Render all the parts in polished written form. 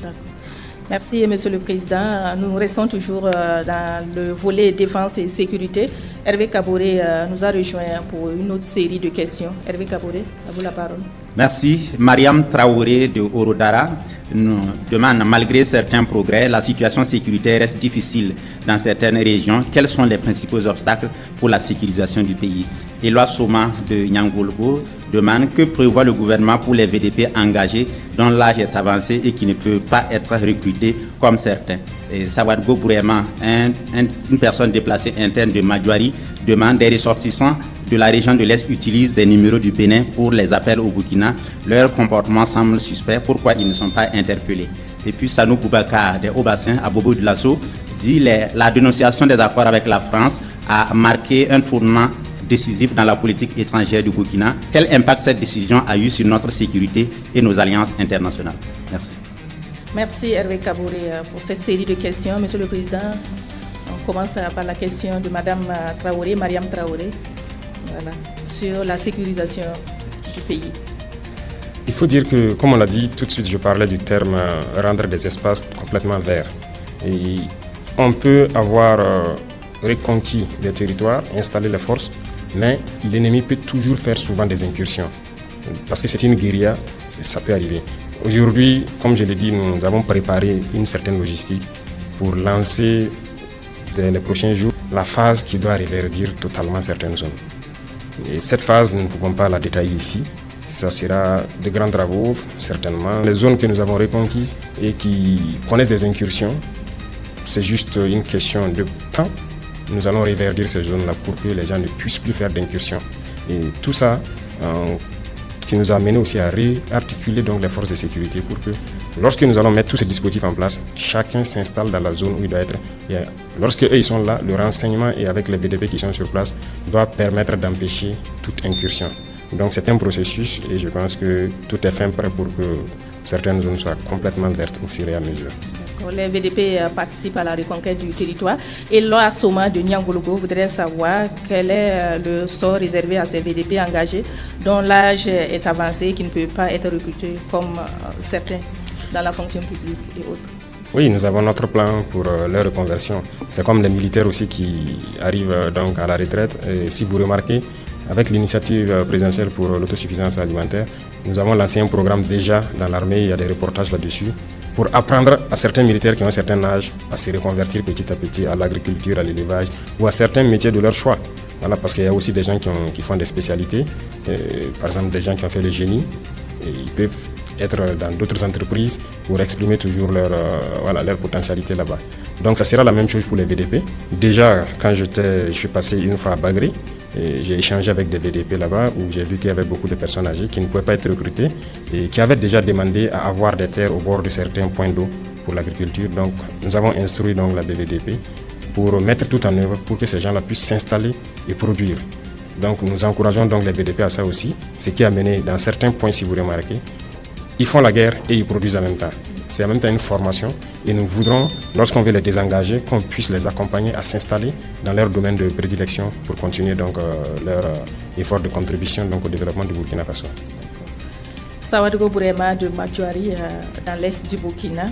D'accord. Merci, Monsieur le Président. Nous restons toujours dans le volet défense et sécurité. Hervé Kaboré nous a rejoint pour une autre série de questions. Hervé Kaboré, à vous la parole. Merci. Mariam Traoré de Orodara nous demande, malgré certains progrès, la situation sécuritaire reste difficile dans certaines régions. Quels sont les principaux obstacles pour la sécurisation du pays? Éloi Soma de Nyangolgo demande, que prévoit le gouvernement pour les VDP engagés dont l'âge est avancé et qui ne peut pas être recruté comme certains? Sawadgo Bourema, une personne déplacée interne de Madjouari, demande, des ressortissants de la région de l'Est utilisent des numéros du Bénin pour les appels au Burkina. Leur comportement semble suspect. Pourquoi ils ne sont pas interpellés? Et puis Sanou Boubacar de Haut-Bassin à Bobo de Lasso dit, la dénonciation des accords avec la France a marqué un tournant décisif dans la politique étrangère du Burkina. Quel impact cette décision a eu sur notre sécurité et nos alliances internationales? Merci. Merci Hervé Kaboré pour cette série de questions. Monsieur le Président, on commence par la question de Madame Traoré, Mariam Traoré, voilà, sur la sécurisation du pays. Il faut dire que, comme on l'a dit, tout de suite je parlais du terme rendre des espaces complètement verts. Et on peut avoir reconquis des territoires, installer les forces, mais l'ennemi peut toujours faire souvent des incursions. Parce que c'est une guérilla, ça peut arriver. Aujourd'hui, comme je l'ai dit, nous avons préparé une certaine logistique pour lancer dans les prochains jours la phase qui doit reverdir totalement certaines zones. Et cette phase, nous ne pouvons pas la détailler ici. Ça sera de grands travaux, certainement. Les zones que nous avons reconquises et qui connaissent des incursions, c'est juste une question de temps. Nous allons reverdir ces zones-là pour que les gens ne puissent plus faire d'incursions. Et tout ça qui nous a amené aussi à réarticuler donc les forces de sécurité pour que, lorsque nous allons mettre tous ces dispositifs en place, chacun s'installe dans la zone où il doit être. Et lorsque eux ils sont là, le renseignement et avec les VDP qui sont sur place doit permettre d'empêcher toute incursion. Donc c'est un processus et je pense que tout est fait prêt pour que certaines zones soient complètement vertes au fur et à mesure. Les VDP participent à la reconquête du territoire. Et Loa Soma de Nyangolgo voudrait savoir quel est le sort réservé à ces VDP engagés dont l'âge est avancé et qui ne peut pas être recruté comme certains dans la fonction publique et autres. Oui, nous avons notre plan pour leur reconversion. C'est comme les militaires aussi qui arrivent donc à la retraite. Et si vous remarquez, avec l'initiative présidentielle pour l'autosuffisance alimentaire, nous avons lancé un programme déjà dans l'armée, il y a des reportages là-dessus, pour apprendre à certains militaires qui ont un certain âge à se reconvertir petit à petit à l'agriculture, à l'élevage ou à certains métiers de leur choix. Voilà, parce qu'il y a aussi des gens qui font des spécialités, par exemple des gens qui ont fait le génie, et ils peuvent être dans d'autres entreprises pour exprimer toujours leur potentialité là-bas. Donc ça sera la même chose pour les VDP. Déjà, quand je suis passé une fois à Bagré, j'ai échangé avec des VDP là-bas où j'ai vu qu'il y avait beaucoup de personnes âgées qui ne pouvaient pas être recrutées et qui avaient déjà demandé à avoir des terres au bord de certains points d'eau pour l'agriculture. Donc nous avons instruit donc la BVDP pour mettre tout en œuvre pour que ces gens-là puissent s'installer et produire. Donc nous encourageons donc les VDP à ça aussi, ce qui a mené dans certains points, si vous remarquez, ils font la guerre et ils produisent en même temps. C'est en même temps une formation et nous voudrons, lorsqu'on veut les désengager, qu'on puisse les accompagner à s'installer dans leur domaine de prédilection pour continuer donc leur effort de contribution donc, au développement du Burkina Faso. Sawadgo Bourema de Madjouari dans l'est du Burkina.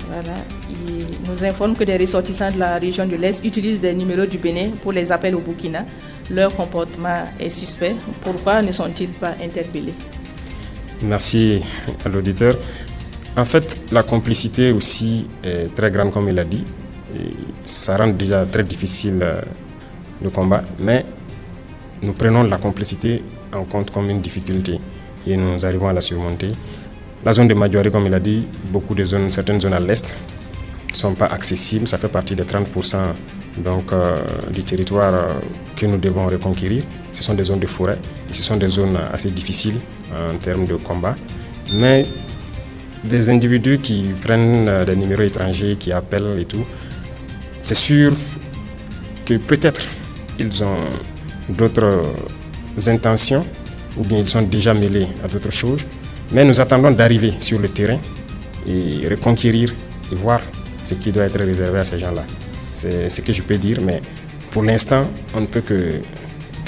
Voilà. Il nous informe que des ressortissants de la région de l'Est utilisent des numéros du Bénin pour les appels au Burkina. Leur comportement est suspect. Pourquoi ne sont-ils pas interpellés? Merci à l'auditeur. En fait, la complicité aussi est très grande, comme il a dit. Et ça rend déjà très difficile le combat, mais nous prenons la complicité en compte comme une difficulté et nous arrivons à la surmonter. La zone de Madjouari, comme il a dit, beaucoup de zones, certaines zones à l'est ne sont pas accessibles. Ça fait partie des 30% donc, du territoire que nous devons reconquérir. Ce sont des zones de forêt et ce sont des zones assez difficiles en termes de combat. Mais des individus qui prennent des numéros étrangers, qui appellent et tout, c'est sûr que peut-être ils ont d'autres intentions ou bien ils sont déjà mêlés à d'autres choses. Mais nous attendons d'arriver sur le terrain et reconquérir et voir ce qui doit être réservé à ces gens-là. C'est ce que je peux dire, mais pour l'instant, on ne peut que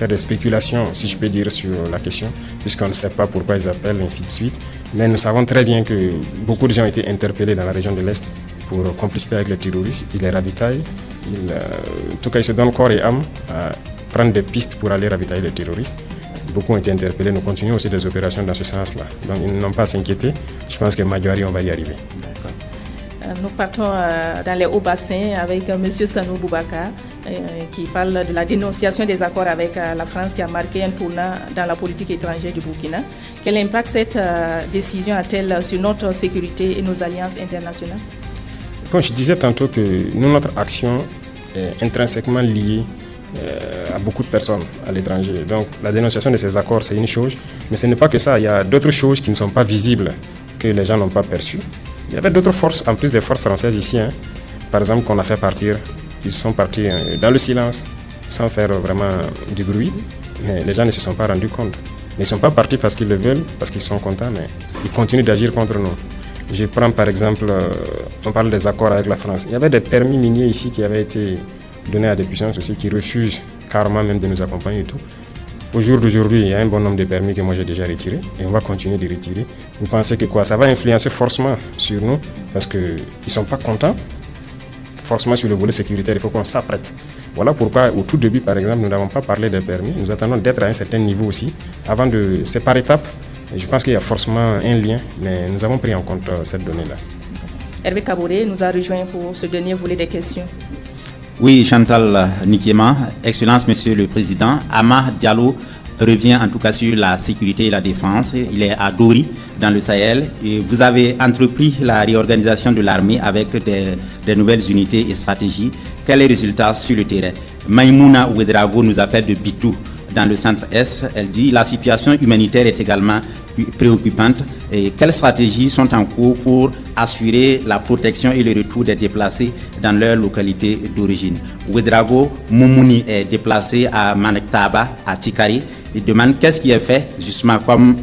faire des spéculations, si je peux dire, sur la question, puisqu'on ne sait pas pourquoi ils appellent, ainsi de suite. Mais nous savons très bien que beaucoup de gens ont été interpellés dans la région de l'Est pour complicité avec les terroristes. Ils les ravitaillent. En tout cas, ils se donnent corps et âme à prendre des pistes pour aller ravitailler les terroristes. Beaucoup ont été interpellés. Nous continuons aussi des opérations dans ce sens-là. Donc, ils n'ont pas à s'inquiéter. Je pense que Madjoari, on va y arriver. Nous partons dans les hauts bassins avec M. Sanou Boubacar qui parle de la dénonciation des accords avec la France qui a marqué un tournant dans la politique étrangère du Burkina. Quel impact cette décision a-t-elle sur notre sécurité et nos alliances internationales? Comme je disais tantôt que notre action est intrinsèquement liée à beaucoup de personnes à l'étranger. Donc la dénonciation de ces accords, c'est une chose, mais ce n'est pas que ça. Il y a d'autres choses qui ne sont pas visibles, que les gens n'ont pas perçues. Il y avait d'autres forces, en plus des forces françaises ici, par exemple, qu'on a fait partir. Ils sont partis dans le silence, sans faire vraiment du bruit, mais les gens ne se sont pas rendus compte. Mais ils ne sont pas partis parce qu'ils le veulent, parce qu'ils sont contents, mais ils continuent d'agir contre nous. Je prends par exemple, on parle des accords avec la France. Il y avait des permis miniers ici qui avaient été donnés à des puissances aussi, qui refusent carrément même de nous accompagner et tout. Au jour d'aujourd'hui, il y a un bon nombre de permis que moi j'ai déjà retirés et on va continuer de retirer. Vous pensez que quoi? Ça va influencer forcément sur nous parce qu'ils ne sont pas contents. Forcément sur le volet sécuritaire, il faut qu'on s'apprête. Voilà pourquoi au tout début, par exemple, nous n'avons pas parlé des permis. Nous attendons d'être à un certain niveau aussi. C'est par étapes. Et je pense qu'il y a forcément un lien, mais nous avons pris en compte cette donnée-là. Hervé Kaboré nous a rejoint pour ce dernier volet des questions. Oui, Chantal Nikiema, Excellence, Monsieur le Président. Ama Diallo revient en tout cas sur la sécurité et la défense. Il est à Dori, dans le Sahel. Et vous avez entrepris la réorganisation de l'armée avec des nouvelles unités et stratégies. Quel est le résultat sur le terrain? Maïmouna Ouedraogo nous appelle de Bitou, dans le centre-est. Elle dit la situation humanitaire est également préoccupante. Et quelles stratégies sont en cours pour assurer la protection et le retour des déplacés dans leur localité d'origine? Ouedraogo Moumouni est déplacé à Manektaba, à Tikari. Il demande qu'est-ce qui est fait, justement comme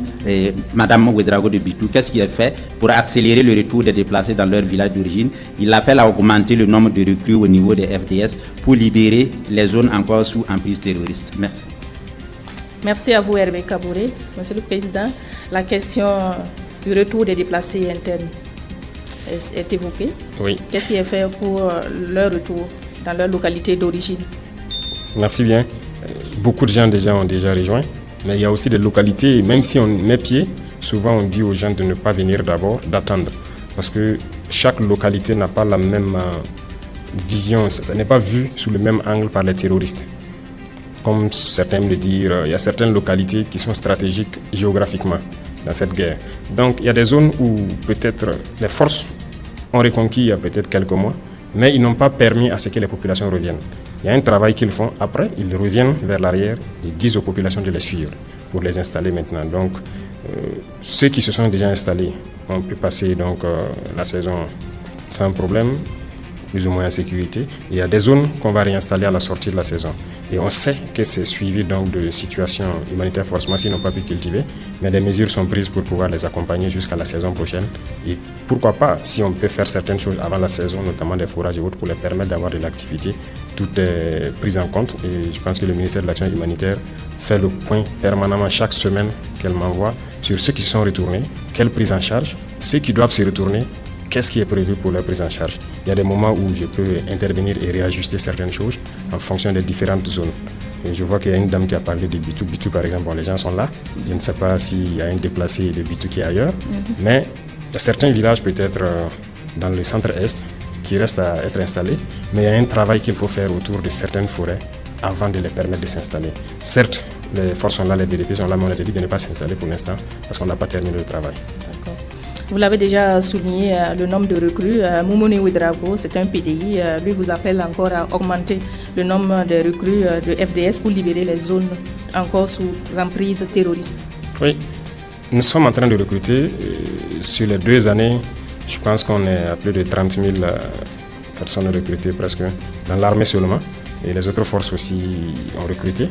Madame Ouedraogo de Bitou, qu'est-ce qui est fait pour accélérer le retour des déplacés dans leur village d'origine. Il appelle à augmenter le nombre de recrues au niveau des FDS pour libérer les zones encore sous emprise terroriste. Merci. Merci à vous, Hervé Kaboré. Monsieur le Président, la question du retour des déplacés internes est évoquée. Oui. Qu'est-ce qui est fait pour leur retour dans leur localité d'origine? Merci bien. Beaucoup de gens déjà ont déjà rejoint, mais il y a aussi des localités, même si on met pied, souvent on dit aux gens de ne pas venir d'abord, d'attendre. Parce que chaque localité n'a pas la même vision, ça n'est pas vu sous le même angle par les terroristes. Comme certains aiment le dire, il y a certaines localités qui sont stratégiques géographiquement dans cette guerre. Donc il y a des zones où peut-être les forces ont reconquis il y a peut-être quelques mois, mais ils n'ont pas permis à ce que les populations reviennent. Il y a un travail qu'ils font. Après, ils reviennent vers l'arrière et disent aux populations de les suivre pour les installer maintenant. Donc ceux qui se sont déjà installés ont pu passer donc, la saison sans problème, plus ou moins en sécurité. Il y a des zones qu'on va réinstaller à la sortie de la saison. Et on sait que c'est suivi donc de situations humanitaires forcément s'ils n'ont pas pu cultiver, mais des mesures sont prises pour pouvoir les accompagner jusqu'à la saison prochaine. Et pourquoi pas, si on peut faire certaines choses avant la saison, notamment des fourrages et autres, pour les permettre d'avoir de l'activité, tout est pris en compte. Et je pense que le ministère de l'Action humanitaire fait le point permanemment chaque semaine qu'elle m'envoie sur ceux qui sont retournés, quelle prise en charge, ceux qui doivent se retourner, qu'est-ce qui est prévu pour leur prise en charge. Il y a des moments où je peux intervenir et réajuster certaines choses en fonction des différentes zones. Et je vois qu'il y a une dame qui a parlé de Bitou. Bitou, par exemple, bon, les gens sont là. Je ne sais pas s'il y a un déplacé de Bitou qui est ailleurs. Mais il y a certains villages, peut-être dans le centre-est, qui restent à être installés. Mais il y a un travail qu'il faut faire autour de certaines forêts avant de les permettre de s'installer. Certes, les forces sont là, les VDP sont là, mais on les a dit de ne pas s'installer pour l'instant parce qu'on n'a pas terminé le travail. Vous l'avez déjà souligné, le nombre de recrues. Moumouni Ouedraogo, c'est un PDI. Lui vous appelle encore à augmenter le nombre de recrues de FDS pour libérer les zones encore sous emprise terroriste. Oui, nous sommes en train de recruter. Sur les 2 années, je pense qu'on est à plus de 30 000 personnes recrutées presque, dans l'armée seulement. Et les autres forces aussi ont recruté.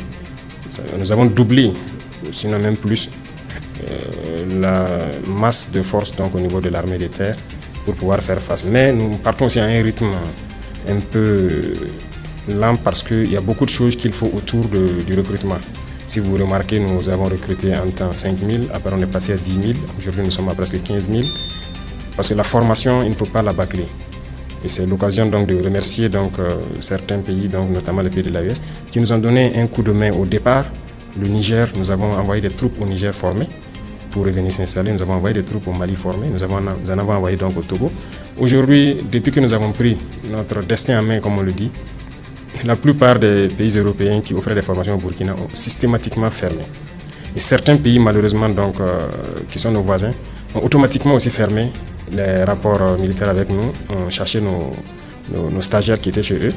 Nous avons doublé, sinon même plus, la masse de force donc, au niveau de l'armée de terre pour pouvoir faire face. Mais nous partons aussi à un rythme un peu lent parce qu'il y a beaucoup de choses qu'il faut autour du recrutement. Si vous remarquez, nous avons recruté en temps 5 000, après on est passé à 10 000, aujourd'hui nous sommes à presque 15 000. Parce que la formation, il ne faut pas la bâcler. Et c'est l'occasion donc de remercier certains pays, donc notamment les pays de l'AES, qui nous ont donné un coup de main au départ. Le Niger, nous avons envoyé des troupes au Niger formées pour revenir s'installer. Nous avons envoyé des troupes au Mali formées. Nous en avons envoyé donc au Togo. Aujourd'hui, depuis que nous avons pris notre destin en main, comme on le dit, la plupart des pays européens qui offraient des formations au Burkina ont systématiquement fermé. Et certains pays, malheureusement, qui sont nos voisins, ont automatiquement aussi fermé les rapports militaires avec nous. On cherchait nos stagiaires qui étaient chez eux.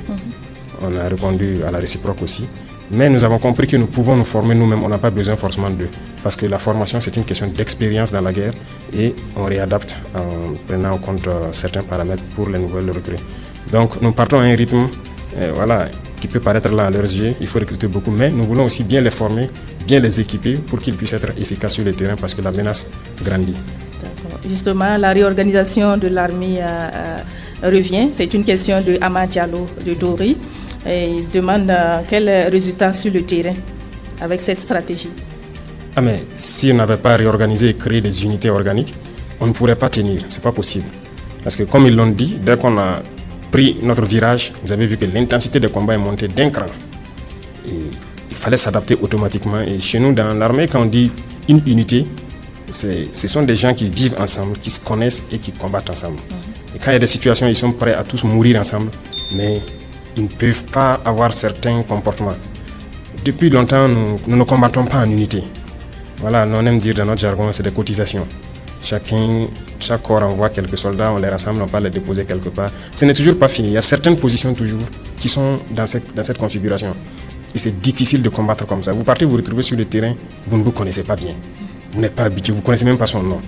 On a répondu à la réciproque aussi. Mais nous avons compris que nous pouvons nous former nous-mêmes. On n'a pas besoin forcément d'eux. Parce que la formation, c'est une question d'expérience dans la guerre. Et on réadapte en prenant en compte certains paramètres pour les nouvelles recrues. Donc nous partons à un rythme qui peut paraître là à leurs yeux. Il faut recruter beaucoup. Mais nous voulons aussi bien les former, bien les équiper pour qu'ils puissent être efficaces sur le terrain parce que la menace grandit. Justement, la réorganisation de l'armée revient. C'est une question de Amad Diallo de Dori. Et il demande quel résultat sur le terrain avec cette stratégie. Mais si on n'avait pas réorganisé et créé des unités organiques, on ne pourrait pas tenir. Ce n'est pas possible. Parce que comme ils l'ont dit, dès qu'on a pris notre virage, vous avez vu que l'intensité des combats est montée d'un cran. Et il fallait s'adapter automatiquement. Et chez nous, dans l'armée, quand on dit une unité, ce sont des gens qui vivent ensemble, qui se connaissent et qui combattent ensemble. Et quand il y a des situations, ils sont prêts à tous mourir ensemble, mais ils ne peuvent pas avoir certains comportements. Depuis longtemps, nous ne combattons pas en unité. Voilà, on aime dire dans notre jargon, c'est des cotisations. Chaque corps envoie quelques soldats, on les rassemble, on va les déposer quelque part. Ce n'est toujours pas fini. Il y a certaines positions toujours qui sont dans cette configuration. Et c'est difficile de combattre comme ça. Vous partez, vous retrouvez sur le terrain, vous ne vous connaissez pas bien. Vous n'êtes pas habitué, vous ne connaissez même pas son nom.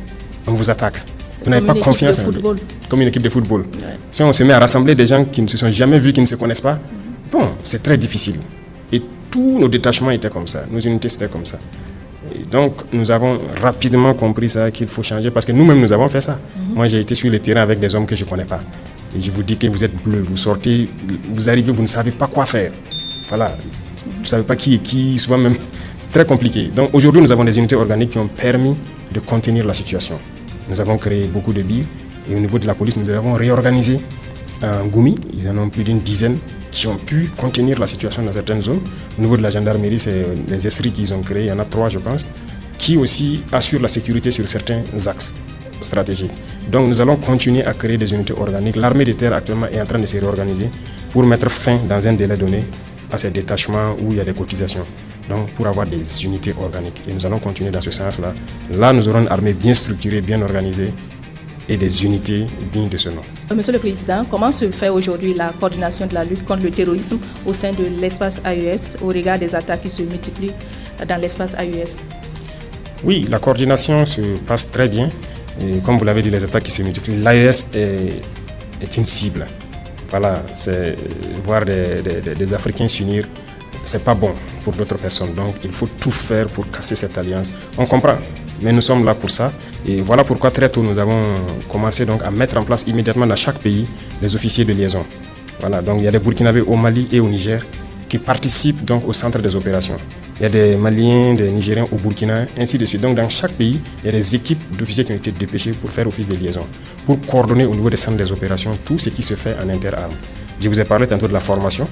On vous attaque. Vous n'avez pas confiance en lui. Comme une équipe de football. Ouais. Si on se met à rassembler des gens qui ne se sont jamais vus, qui ne se connaissent pas, bon, c'est très difficile. Et tous nos détachements étaient comme ça, nos unités étaient comme ça. Et donc, nous avons rapidement compris ça, qu'il faut changer, parce que nous-mêmes, nous avons fait ça. Moi, j'ai été sur le terrain avec des hommes que je ne connais pas. Et je vous dis que vous êtes bleus, vous sortez, vous arrivez, vous ne savez pas quoi faire. Voilà. Vous ne savez pas qui est qui, souvent même. C'est très compliqué. Donc, aujourd'hui, nous avons des unités organiques qui ont permis de contenir la situation. Nous avons créé beaucoup de billes et au niveau de la police, nous avons réorganisé en Goumi. Ils en ont plus d'une dizaine qui ont pu contenir la situation dans certaines zones. Au niveau de la gendarmerie, c'est les estries qu'ils ont créés, il y en a 3 je pense, qui aussi assurent la sécurité sur certains axes stratégiques. Donc nous allons continuer à créer des unités organiques. L'armée de terre actuellement est en train de se réorganiser pour mettre fin dans un délai donné à ces détachements où il y a des cotisations. Donc pour avoir des unités organiques. Et nous allons continuer dans ce sens-là. Là, nous aurons une armée bien structurée, bien organisée et des unités dignes de ce nom. Monsieur le Président, comment se fait aujourd'hui la coordination de la lutte contre le terrorisme au sein de l'espace AES au regard des attaques qui se multiplient dans l'espace AES? Oui, la coordination se passe très bien. Et comme vous l'avez dit, les attaques qui se multiplient, l'AES est une cible. Voilà, c'est voir des Africains s'unir. C'est pas bon pour d'autres personnes. Donc, il faut tout faire pour casser cette alliance. On comprend, mais nous sommes là pour ça. Et voilà pourquoi très tôt, nous avons commencé donc à mettre en place immédiatement dans chaque pays les officiers de liaison. Voilà, donc il y a des Burkinabés au Mali et au Niger qui participent donc au centre des opérations. Il y a des Maliens, des Nigériens au Burkina, ainsi de suite. Donc, dans chaque pays, il y a des équipes d'officiers qui ont été dépêchés pour faire office de liaison, pour coordonner au niveau des centres des opérations tout ce qui se fait en interarmes. Je vous ai parlé tantôt de la formation.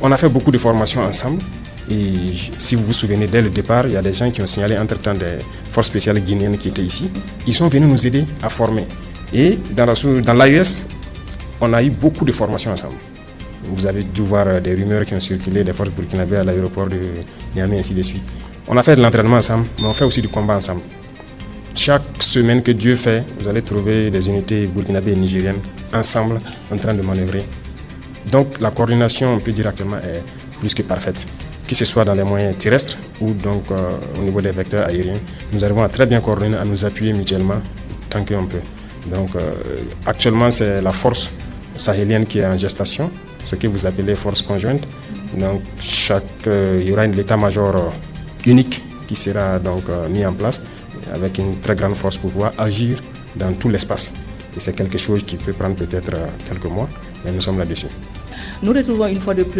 On a fait beaucoup de formations ensemble et si vous vous souvenez, dès le départ, il y a des gens qui ont signalé entre-temps des forces spéciales guinéennes qui étaient ici. Ils sont venus nous aider à former. Et dans l'AES, on a eu beaucoup de formations ensemble. Vous avez dû voir des rumeurs qui ont circulé des forces burkinabées à l'aéroport de Niamey, ainsi de suite. On a fait de l'entraînement ensemble, mais on fait aussi du combat ensemble. Chaque semaine que Dieu fait, vous allez trouver des unités burkinabées et nigériennes ensemble en train de manœuvrer. Donc la coordination, on peut dire actuellement, est plus que parfaite. Que ce soit dans les moyens terrestres ou donc au niveau des vecteurs aériens, nous arrivons à très bien coordonner, à nous appuyer mutuellement tant qu'on peut. Donc actuellement, c'est la force sahélienne qui est en gestation, ce que vous appelez force conjointe. Donc il y aura l'état-major unique qui sera donc mis en place avec une très grande force pour pouvoir agir dans tout l'espace. Et c'est quelque chose qui peut prendre peut-être quelques mois, mais nous sommes là-dessus. Nous retrouvons une fois de plus